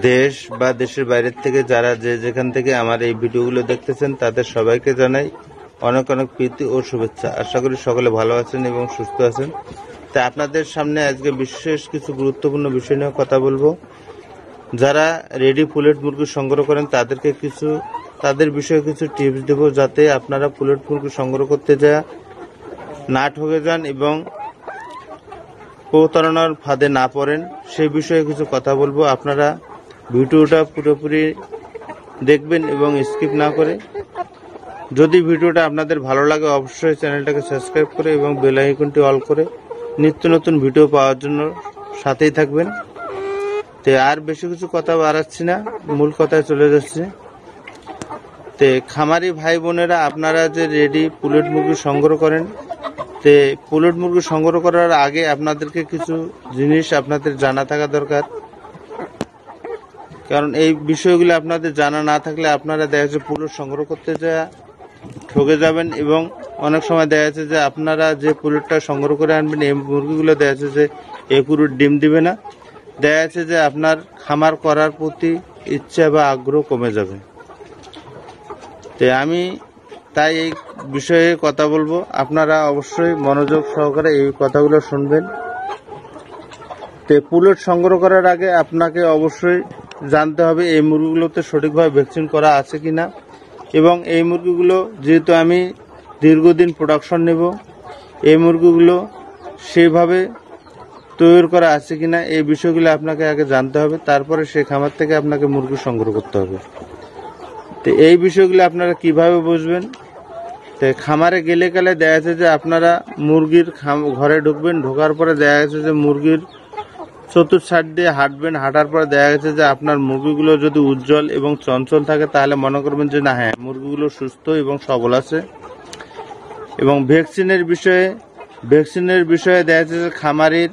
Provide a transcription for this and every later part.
দেশ বা দেশের বাইরের থেকে যারা যেখান থেকে আমার এই ভিডিওগুলো দেখতেছেন তাদের সবাইকে জানাই অনেক অনেক প্রীতি ও শুভেচ্ছা। আশা করি সকলে ভালো আছেন এবং সুস্থ আছেন। তাই আপনাদের সামনে আজকে বিশেষ কিছু গুরুত্বপূর্ণ বিষয় নিয়ে কথা বলবো। যারা রেডি পুলেট মুরগি সংগ্রহ করেন তাদের বিষয়ে কিছু টিপস দেব, যাতে আপনারা পুলেট মুরগি সংগ্রহ করতে যা না ঠকে যান এবং প্রতারণার ফাঁদে না পড়েন, সেই বিষয়ে কিছু কথা বলবো। আপনারা ভিডিওটা পুরোপুরি দেখবেন এবং স্কিপ না করে। যদি ভিডিওটা আপনাদের ভালো লাগে অবশ্যই চ্যানেলটাকে সাবস্ক্রাইব করে এবং বেল আইকনটি অল করে নিত্য নতুন ভিডিও পাওয়ার জন্য সাথেই থাকবেন। তো আর বেশি কিছু কথা বাড়াচ্ছি না, মূল কথায় চলে যাচ্ছে। তো খামারি ভাই বোনেরা, আপনারা যে রেডি পুলেট মুরগি সংগ্রহ করেন, তে পুলেট মুরগি সংগ্রহ করার আগে আপনাদেরকে কিছু জিনিস আপনাদের জানা থাকা দরকার। কারণ এই বিষয়গুলো আপনাদের জানা না থাকলে আপনারা দেখা যাচ্ছে পুলেট সংগ্রহ করতে যা ঠকে যাবেন এবং অনেক সময় দেখা যাচ্ছে যে আপনারা যে পুলেটটা সংগ্রহ করে আনবেন এই মুরগিগুলো দেখা যাচ্ছে যে এই পুরো ডিম দিবে না। দেখা যাচ্ছে যে আপনার খামার করার প্রতি ইচ্ছা বা আগ্রহ কমে যাবে। তো আমি তাই এই বিষয়ে কথা বলবো, আপনারা অবশ্যই মনোযোগ সহকারে এই কথাগুলো শুনবেন। তো পুলেট সংগ্রহ করার আগে আপনাকে অবশ্যই জানতে হবে এই মুরগিগুলোতে সঠিকভাবে ভ্যাকসিন করা আছে কিনা, এবং এই মুরগিগুলো যেহেতু আমি দীর্ঘদিন প্রোডাকশন নেব, এই মুরগিগুলো সেইভাবে তৈরি করা আছে কিনা এই বিষয়গুলো আপনাকে আগে জানতে হবে। তারপরে সেই খামার থেকে আপনাকে মুরগি সংগ্রহ করতে হবে। তো এই বিষয়গুলো আপনারা কিভাবে বুঝবেন? তো খামারে গেলে দেখা যাচ্ছে যে আপনারা মুরগির ঘরে ঢুকবেন, ঢোকার পরে দেখা যাচ্ছে যে মুরগির চতুর্থ সাইড দিয়ে হাঁটবেন, হাঁটার পরে দেখা গেছে যে আপনার মুরগিগুলো যদি উজ্জ্বল এবং চঞ্চল থাকে তাহলে মনে করবেন যে না, হ্যাঁ, মুরগিগুলো সুস্থ এবং সবল আছে। এবং ভ্যাকসিনের বিষয়ে দেখা যাচ্ছে যে খামারের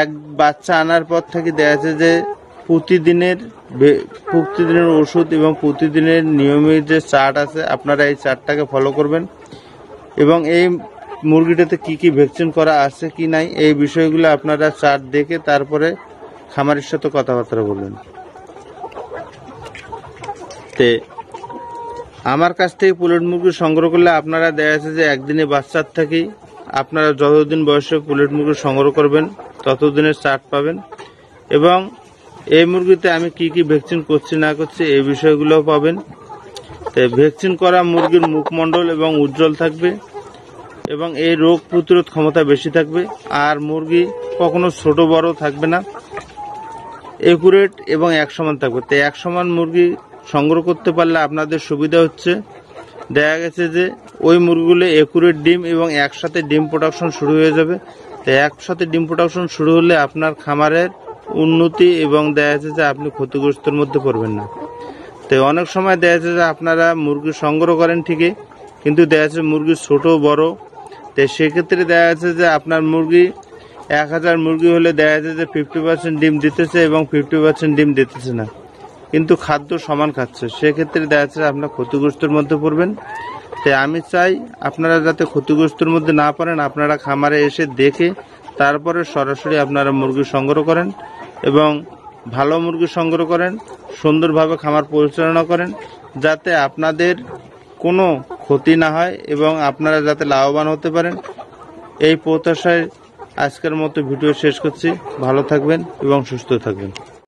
এক বাচ্চা আনার পর থেকে দেখা যাচ্ছে যে প্রতিদিনের ওষুধ এবং প্রতিদিনের নিয়মিত যে চার্ট আছে, আপনারা এই চার্টটাকে ফলো করবেন এবং এই মুরগিটাতে কি কি ভ্যাকসিন করা আছে কি নাই এই বিষয়গুলো আপনারা চার্ট দেখে তারপরে খামারের সাথে কথাবার্তা বলবেন। তে আমার কাছ থেকে পুলেট মুরগি সংগ্রহ করলে আপনারা দেখা যাচ্ছে যে একদিনে বাচ্চার থেকেই আপনারা যতদিন বয়সে পুলেট মুরগি সংগ্রহ করবেন ততদিনের চার্ট পাবেন, এবং এই মুরগিতে আমি কি কি ভ্যাকসিন করছি না করছি এই বিষয়গুলোও পাবেন। তো ভ্যাকসিন করা মুরগির মুখমণ্ডল এবং উজ্জ্বল থাকবে এবং এই রোগ প্রতিরোধ ক্ষমতা বেশি থাকবে, আর মুরগি কখনো ছোট বড় থাকবে না, একুরেট এবং এক সমান থাকবে। তো এক সমান মুরগি সংগ্রহ করতে পারলে আপনাদের সুবিধা হচ্ছে, দেখা গেছে যে ওই মুরগিগুলো একুরেট ডিম এবং একসাথে ডিম প্রোডাকশন শুরু হয়ে যাবে। তো একসাথে ডিম প্রোডাকশন শুরু হলে আপনার খামারের উন্নতি এবং দেখা যাচ্ছে যে আপনি ক্ষতিগ্রস্তের মধ্যে পড়বেন না। তো অনেক সময় দেখা যাচ্ছে যে আপনারা মুরগি সংগ্রহ করেন ঠিকই, কিন্তু দেখা যাচ্ছে মুরগি ছোট বড়। তো সেক্ষেত্রে দেখা যাচ্ছে যে আপনার মুরগি 1000 মুরগি হলে দেখা যাচ্ছে যে 50% ডিম দিতেছে এবং 50% ডিম দিতেছে না, কিন্তু খাদ্য সমান খাচ্ছে। সেক্ষেত্রে দেখা যাচ্ছে আপনার ক্ষতিগ্রস্তের মধ্যে পড়বেন। তাই আমি চাই আপনারা যাতে ক্ষতিগ্রস্তের মধ্যে না পড়েন, আপনারা খামারে এসে দেখে তারপরে সরাসরি আপনারা মুরগি সংগ্রহ করেন এবং ভালো মুরগি সংগ্রহ করেন, সুন্দরভাবে খামার পরিচালনা করেন, যাতে আপনাদের কোনো ক্ষতি না হয় এবং আপনারা যাতে লাভবান হতে পারেন। এই প্রত্যাশায় আজকের মতো ভিডিও শেষ করছি। ভালো থাকবেন এবং সুস্থ থাকবেন।